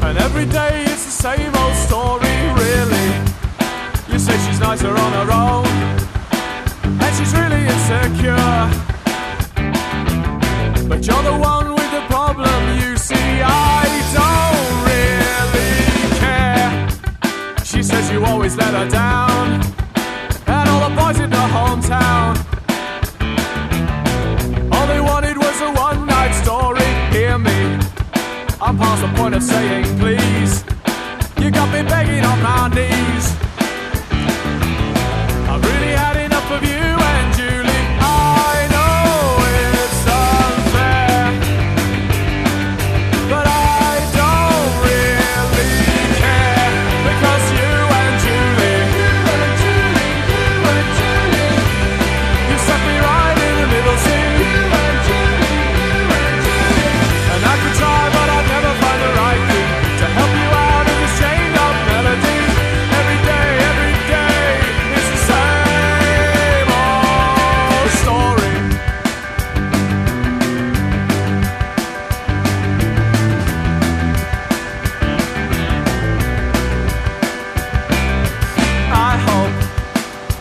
And every day it's the same old story, really. You say she's nicer on her own, and she's really insecure. But you're the one with the problem, you see. I don't really care. She says you always let her down, and all the boys in the hometown, all they wanted was a one-night story. Hear me, I'm past the point of saying please. You got me begging on my knees. I've really had enough of you and Julie. I know it's unfair, but I don't really care. Because you and Julie, you set me right in the middle seat. And I could try, but I'd never find the right thing to help you out of this chained up melody. Every day, it's the same old story. I hope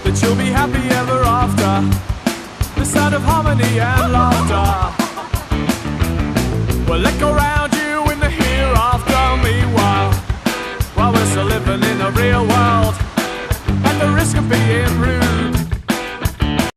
that you'll be happy ever after, the sound of harmony and laughter will echo around you in the hereafter. Meanwhile, while we're still living in the real world, at the risk of being rude,